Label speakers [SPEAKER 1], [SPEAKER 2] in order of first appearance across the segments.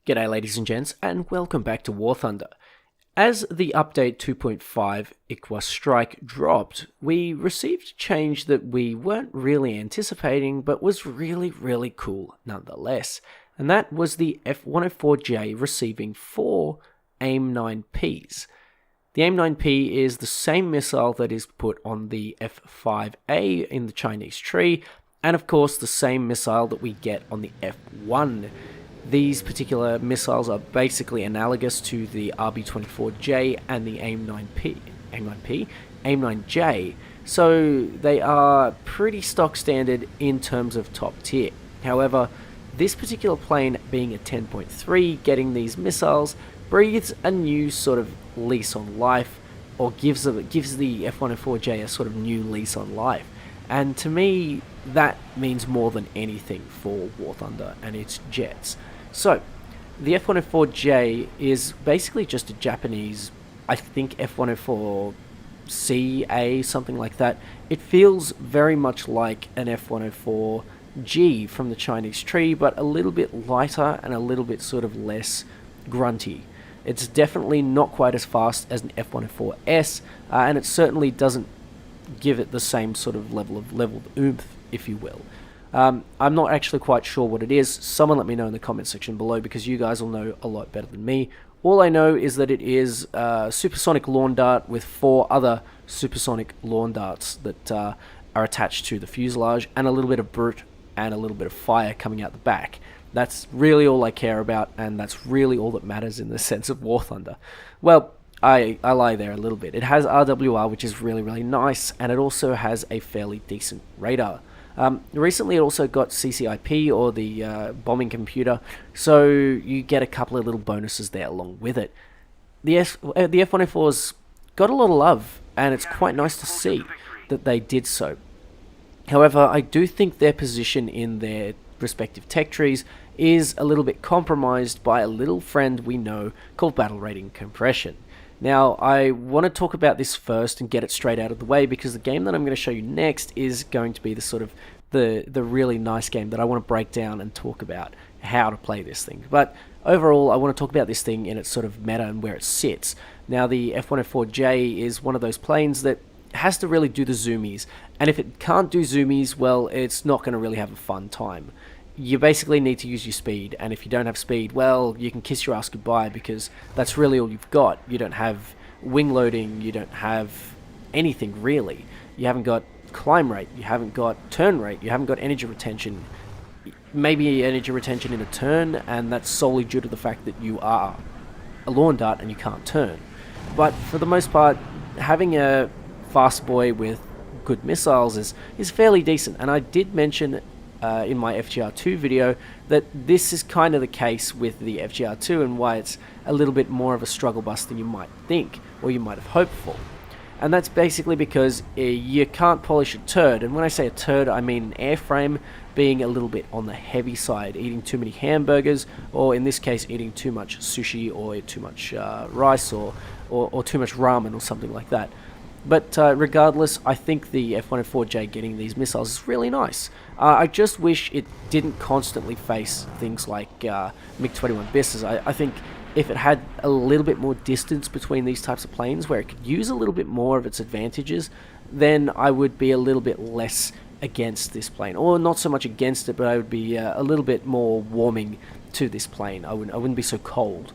[SPEAKER 1] G'day ladies and gents, and welcome back to War Thunder. As the update 2.5 Ichwa Strike dropped, we received a change that we weren't really anticipating, but was really cool nonetheless. And that was the F-104J receiving 4 AIM-9Ps. The AIM-9P is the same missile that is put on the F-5A in the Chinese tree, and of course the same missile that we get on the F-1. These particular missiles are basically analogous to the RB-24J and the AIM-9J, so they are pretty stock standard in terms of top tier. However, this particular plane being a 10.3, getting these missiles breathes a new sort of lease on life, or gives the F-104J a sort of new lease on life. And to me, that means more than anything for War Thunder and its jets. So, the F-104J is basically just a Japanese, I think F-104CA, something like that. It feels very much like an F-104G from the Chinese tree, but a little bit lighter and a little bit sort of less grunty. It's definitely not quite as fast as an F-104S, and it certainly doesn't give it the same sort of level of oomph, if you will. I'm not actually quite sure what it is. Someone let me know in the comment section below, because you guys will know a lot better than me. All I know is that it is a supersonic lawn dart with 4 other supersonic lawn darts that are attached to the fuselage, and a little bit of brute and a little bit of fire coming out the back. That's really all I care about, and that's really all that matters in the sense of War Thunder. Well, I lie there a little bit. It has RWR, which is really nice, and it also has a fairly decent radar. Recently it also got CCIP, or the bombing computer, so you get a couple of little bonuses there along with it. The F-104's got a lot of love, and it's quite nice to see that they did so. However, I do think their position in their respective tech trees is a little bit compromised by a little friend we know called battle rating compression. Now, I want to talk about this first and get it straight out of the way, because the game that I'm going to show you next is going to be the sort of the really nice game that I want to break down and talk about how to play this thing. But overall, I want to talk about this thing in its sort of meta and where it sits. Now, the F-104J is one of those planes that has to really do the zoomies, and if it can't do zoomies, well, it's not going to really have a fun time. You basically need to use your speed, and if you don't have speed, well, you can kiss your ass goodbye, because that's really all you've got. You don't have wing loading, you don't have anything really. You haven't got climb rate, you haven't got turn rate, you haven't got energy retention. Maybe energy retention in a turn, and that's solely due to the fact that you are a lawn dart and you can't turn. But for the most part, having a fast boy with good missiles is fairly decent, and I did mention in my FGR2 video that this is kind of the case with the FGR2, and why it's a little bit more of a struggle bus than you might think, or you might have hoped for. And that's basically because you can't polish a turd, and when I say a turd, I mean an airframe being a little bit on the heavy side, eating too many hamburgers, or in this case eating too much sushi, or too much rice, or too much ramen, or something like that. But regardless, I think the F-104J getting these missiles is really nice. I just wish it didn't constantly face things like MiG-21 Bisters. I think if it had a little bit more distance between these types of planes, where it could use a little bit more of its advantages, then I would be a little bit less against this plane. Or not so much against it, but I would be a little bit more warming to this plane. I wouldn't be so cold.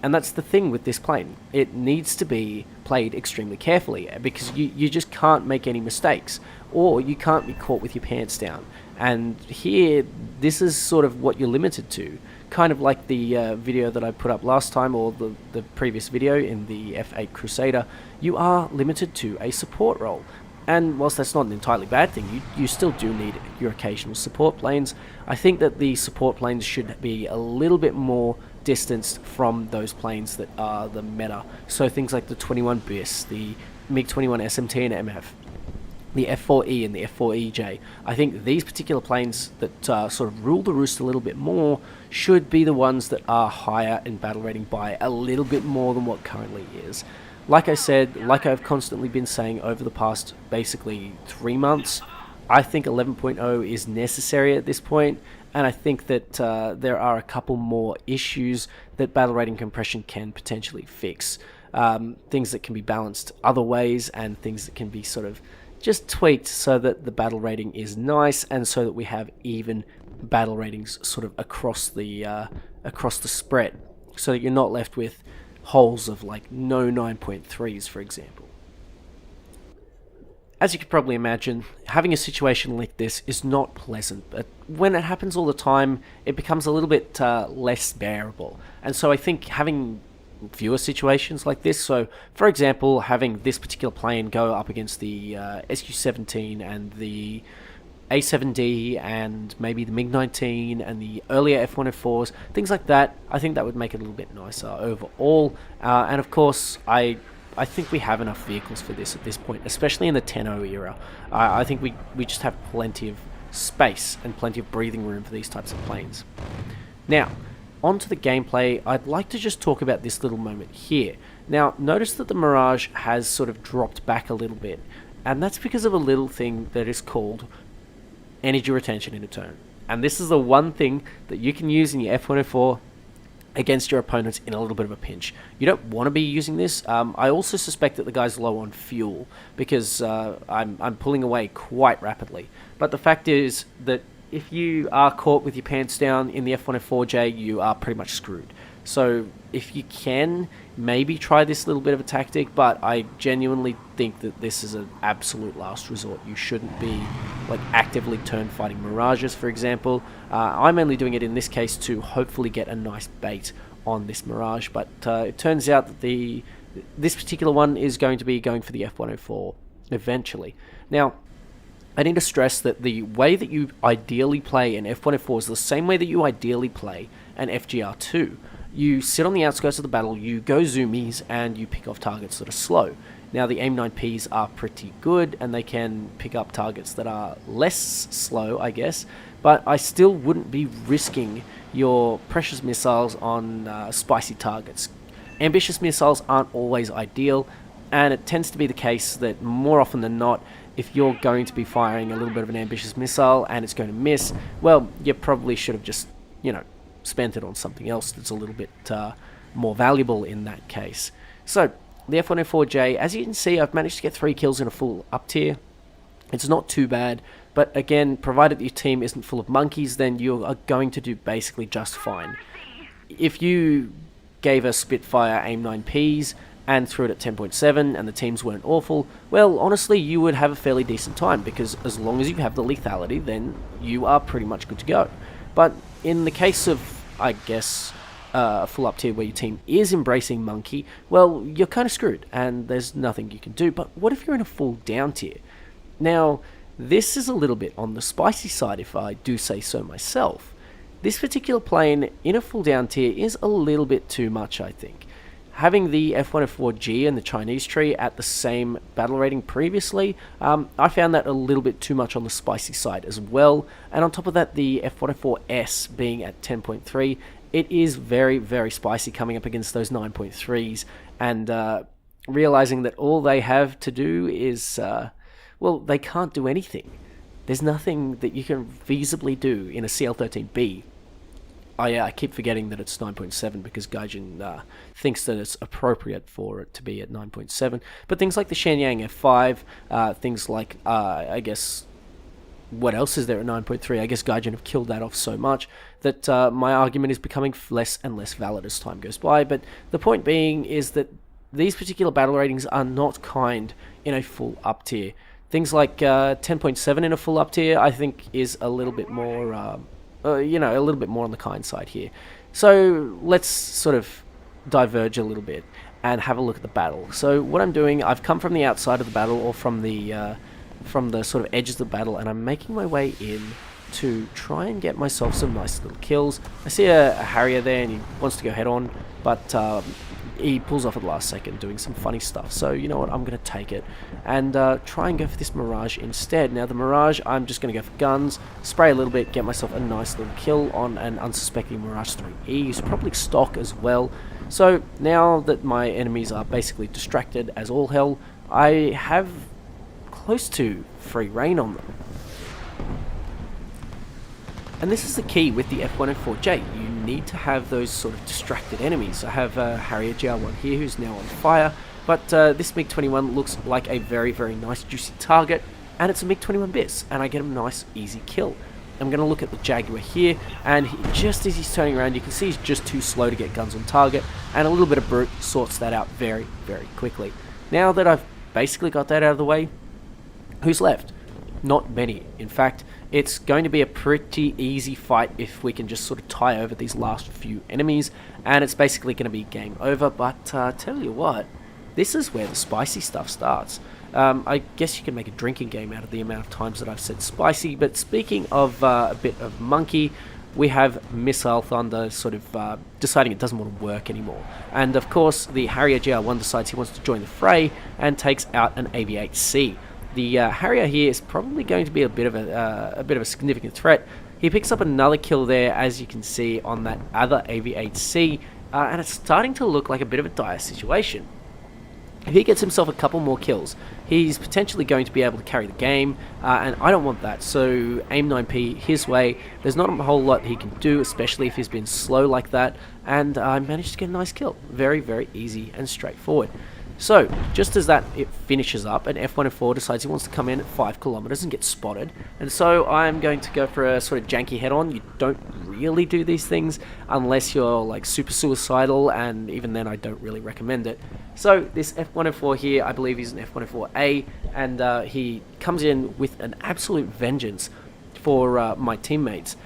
[SPEAKER 1] And that's the thing with this plane. It needs to be played extremely carefully, because you just can't make any mistakes, or you can't be caught with your pants down. And here, this is sort of what you're limited to. Kind of like the video that I put up last time, or the previous video in the F8 Crusader. You are limited to a support role. And whilst that's not an entirely bad thing, you still do need your occasional support planes. I think that the support planes should be a little bit more distanced from those planes that are the meta. So things like the 21 BIS, the MiG-21 SMT and MF, the F4E and the F4EJ. I think these particular planes that sort of rule the roost a little bit more should be the ones that are higher in battle rating by a little bit more than what currently is. Like I said, like I've constantly been saying over the past basically 3 months, I think 11.0 is necessary at this point, And I think that there are a couple more issues that battle rating compression can potentially fix. Things that can be balanced other ways, and things that can be sort of just tweaked so that the battle rating is nice, and so that we have even battle ratings sort of across the spread, so that you're not left with holes of like no 9.3s, for example. As you can probably imagine, having a situation like this is not pleasant, but when it happens all the time, it becomes a little bit less bearable. And so I think having fewer situations like this, so for example, having this particular plane go up against the SQ-17 and the A7D and maybe the MiG-19 and the earlier F-104s, things like that, I think that would make it a little bit nicer overall. And of course, I think we have enough vehicles for this at this point, especially in the 10.0 era. I think we just have plenty of space and plenty of breathing room for these types of planes. Now, onto the gameplay, I'd like to just talk about this little moment here. Now, notice that the Mirage has sort of dropped back a little bit, and that's because of a little thing that is called energy retention in a turn. And this is the one thing that you can use in your F-104 against your opponents in a little bit of a pinch. You don't want to be using this. I also suspect that the guy's low on fuel, because I'm pulling away quite rapidly. But the fact is that if you are caught with your pants down in the F-104J, you are pretty much screwed. So if you can, maybe try this little bit of a tactic, but I genuinely think that this is an absolute last resort. You shouldn't be like actively turn fighting Mirages, for example. I'm only doing it in this case to hopefully get a nice bait on this Mirage, but it turns out that this particular one is going to be going for the F-104 eventually. Now, I need to stress that the way that you ideally play an F-104 is the same way that you ideally play an FGR2. You sit on the outskirts of the battle, you go zoomies, and you pick off targets that are slow. Now, the AIM-9Ps are pretty good, and they can pick up targets that are less slow, I guess, but I still wouldn't be risking your precious missiles on spicy targets. Ambitious missiles aren't always ideal, and it tends to be the case that more often than not, if you're going to be firing a little bit of an ambitious missile and it's going to miss, well, you probably should have just, spent it on something else that's a little bit more valuable in that case. So, the F-104J, as you can see, I've managed to get 3 kills in a full up tier. It's not too bad, but again, provided your team isn't full of monkeys, then you are going to do basically just fine. If you gave us Spitfire AIM-9Ps and threw it at 10.7 and the teams weren't awful, well, honestly, you would have a fairly decent time, because as long as you have the lethality, then you are pretty much good to go. But in the case of, I guess, a full up tier where your team is embracing monkey, well, you're kind of screwed, and there's nothing you can do. But what if you're in a full down tier? Now, this is a little bit on the spicy side, if I do say so myself. This particular plane in a full down tier is a little bit too much, I think. Having the F-104G and the Chinese tree at the same battle rating previously, I found that a little bit too much on the spicy side as well. And on top of that, the F-104S being at 10.3, it is very, very spicy coming up against those 9.3s. And realizing that all they have to do is, well, they can't do anything. There's nothing that you can feasibly do in a CL-13B. I keep forgetting that it's 9.7 because Gaijin thinks that it's appropriate for it to be at 9.7. But things like the Shenyang F5, things like, I guess, what else is there at 9.3? I guess Gaijin have killed that off so much that my argument is becoming less and less valid as time goes by. But the point being is that these particular battle ratings are not kind in a full up tier. Things like 10.7 in a full up tier, I think, is a little bit more... a little bit more on the kind side here. So let's sort of diverge a little bit and have a look at the battle. So what I'm doing, I've come from the outside of the battle, or from the sort of edges of the battle, and I'm making my way in to try and get myself some nice little kills. I see a Harrier there and he wants to go head on, but he pulls off at the last second doing some funny stuff. So you know what, I'm going to take it and try and go for this Mirage instead. Now the Mirage, I'm just going to go for guns, spray a little bit, get myself a nice little kill on an unsuspecting Mirage 3E, who's probably stock as well. So now that my enemies are basically distracted as all hell, I have close to free reign on them. And this is the key with the F-104J. You need to have those sort of distracted enemies. I have Harrier GR1 here who's now on fire, but this MiG-21 looks like a very, very nice juicy target, and it's a MiG-21 bis, and I get a nice easy kill. I'm going to look at the Jaguar here, and just as he's turning around, you can see he's just too slow to get guns on target, and a little bit of brute sorts that out very, very quickly. Now that I've basically got that out of the way, who's left? Not many. In fact, it's going to be a pretty easy fight if we can just sort of tie over these last few enemies, and it's basically going to be game over. But tell you what, this is where the spicy stuff starts. I guess you can make a drinking game out of the amount of times that I've said spicy, but speaking of a bit of monkey, we have Missile Thunder sort of deciding it doesn't want to work anymore. And of course, the Harrier GR1 decides he wants to join the fray and takes out an AV-8C. The Harrier here is probably going to be a bit of a significant threat. He picks up another kill there, as you can see on that other AV-8C, and it's starting to look like a bit of a dire situation. If he gets himself a couple more kills, he's potentially going to be able to carry the game, and I don't want that, so aim 9P his way. There's not a whole lot he can do, especially if he's been slow like that, and I managed to get a nice kill. Very, very easy and straightforward. So, just as that it finishes up, an F-104 decides he wants to come in at 5 kilometers and get spotted, and so I'm going to go for a sort of janky head-on. You don't really do these things unless you're like super suicidal, and even then I don't really recommend it. So this F-104 here, I believe he's an F-104A, and he comes in with an absolute vengeance for my teammates.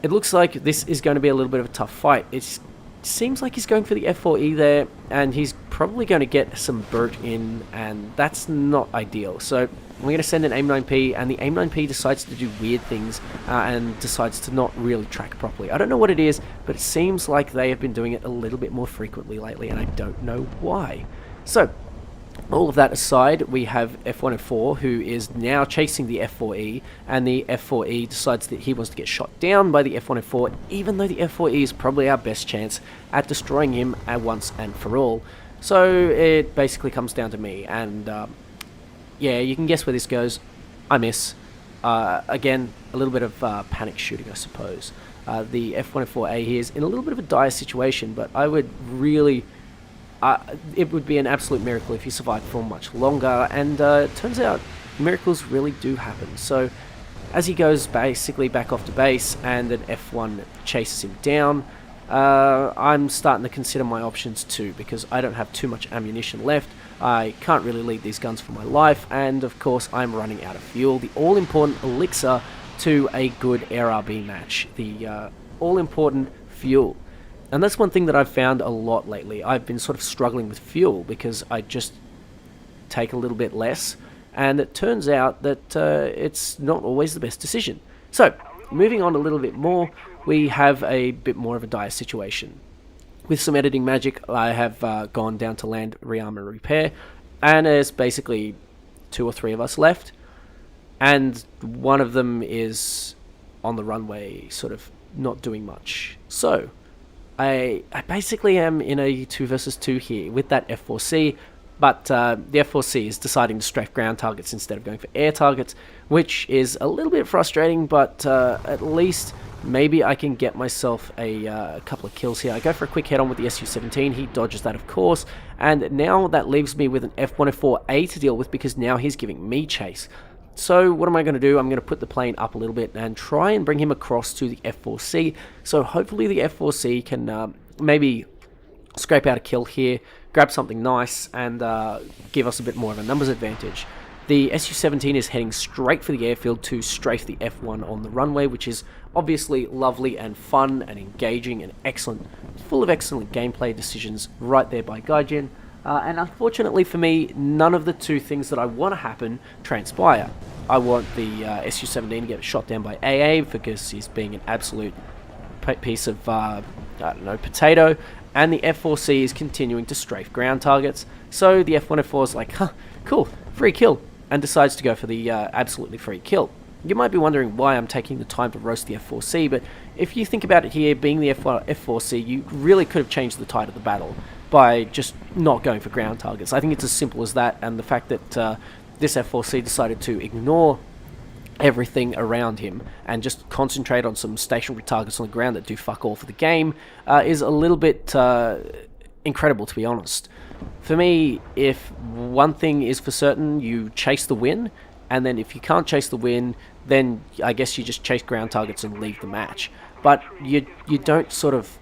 [SPEAKER 1] It looks like this is going to be a little bit of a tough fight. It seems like he's going for the F4E there, and he's probably going to get some Burt in, and that's not ideal. So I'm going to send an AIM-9P, and the AIM-9P decides to do weird things and decides to not really track properly. I don't know what it is, but it seems like they have been doing it a little bit more frequently lately, and I don't know why. So, all of that aside, we have F-104, who is now chasing the F4E, and the F4E decides that he wants to get shot down by the F-104, even though the F4E is probably our best chance at destroying him at once and for all. So it basically comes down to me, and yeah, you can guess where this goes. I miss. Again, a little bit of panic shooting, I suppose. The F-104A here is in a little bit of a dire situation, but I would really... it would be an absolute miracle if he survived for much longer, and it turns out miracles really do happen. So as he goes basically back off to base and an F1 chases him down, I'm starting to consider my options too, because I don't have too much ammunition left. I can't really lead these guns for my life, and of course I'm running out of fuel, the all-important elixir to a good ARB match, the all-important fuel. And that's one thing that I've found a lot lately. I've been sort of struggling with fuel because I just take a little bit less, and it turns out that it's not always the best decision. So, moving on a little bit more, we have a bit more of a dire situation. With some editing magic, I have gone down to land, rearm and repair, and there's basically 2 or 3 of us left, and one of them is on the runway, sort of not doing much. So, I basically am in a 2 versus 2 here with that F4C, but the F4C is deciding to strafe ground targets instead of going for air targets, which is a little bit frustrating, but at least maybe I can get myself a couple of kills here. I go for a quick head-on with the Su-17, he dodges that of course, and now that leaves me with an F-104A to deal with because now he's giving me chase. So what am I going to do? I'm going to put the plane up a little bit and try and bring him across to the F4C. So hopefully the F4C can maybe scrape out a kill here, grab something nice, and give us a bit more of a numbers advantage. The Su-17 is heading straight for the airfield to strafe the F1 on the runway, which is obviously lovely and fun and engaging and excellent, full of excellent gameplay decisions right there by Gaijin. And unfortunately for me, none of the 2 things that I want to happen transpire. I want the Su-17 to get shot down by AA because he's being an absolute piece of, I don't know, potato. And the F4C is continuing to strafe ground targets. So the F-104 is like, huh, cool, free kill. And decides to go for the absolutely free kill. You might be wondering why I'm taking the time to roast the F4C, but if you think about it here, being the F4C, you really could have changed the tide of the battle by just not going for ground targets. I think it's as simple as that, and the fact that this F4C decided to ignore everything around him and just concentrate on some stationary targets on the ground that do fuck all for the game is a little bit incredible, to be honest. For me, if one thing is for certain, you chase the win, and then if you can't chase the win, then I guess you just chase ground targets and leave the match. But you don't sort of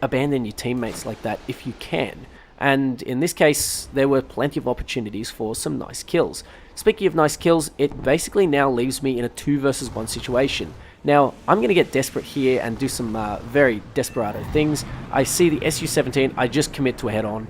[SPEAKER 1] abandon your teammates like that if you can. And in this case, there were plenty of opportunities for some nice kills. Speaking of nice kills, it basically now leaves me in a 2 versus 1 situation. Now, I'm going to get desperate here and do some very desperado things. I see the Su-17, I just commit to a head-on.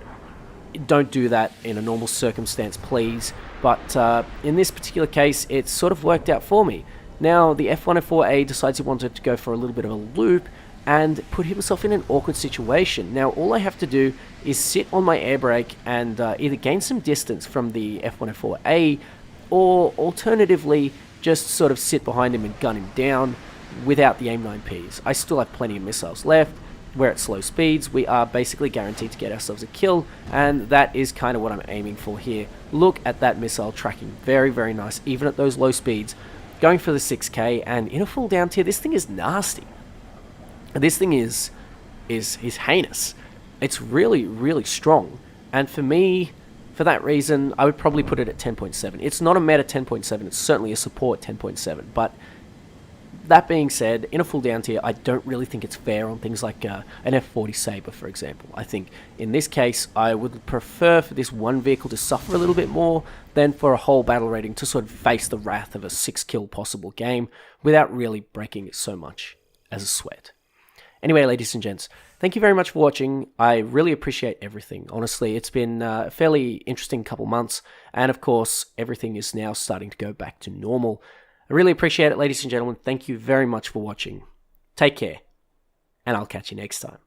[SPEAKER 1] Don't do that in a normal circumstance, please. But in this particular case, it sort of worked out for me. Now, the F-104A decides he wanted to go for a little bit of a loop and put himself in an awkward situation. Now, all I have to do is sit on my air brake and either gain some distance from the F-104A, or alternatively, just sort of sit behind him and gun him down without the AIM-9Ps. I still have plenty of missiles left. We're at slow speeds. We are basically guaranteed to get ourselves a kill, and that is kind of what I'm aiming for here. Look at that missile tracking. Very, very nice, even at those low speeds. Going for the 6K, and in a full down tier, this thing is nasty. This thing is heinous. It's really, really strong. And for me, for that reason, I would probably put it at 10.7. It's not a meta 10.7, it's certainly a support 10.7. But that being said, in a full down tier, I don't really think it's fair on things like an F40 Sabre, for example. I think in this case, I would prefer for this one vehicle to suffer a little bit more than for a whole battle rating to sort of face the wrath of a 6-kill possible game without really breaking it so much as a sweat. Anyway, ladies and gents, thank you very much for watching. I really appreciate everything. Honestly, it's been a fairly interesting couple months, and of course, everything is now starting to go back to normal. I really appreciate it, ladies and gentlemen. Thank you very much for watching. Take care, and I'll catch you next time.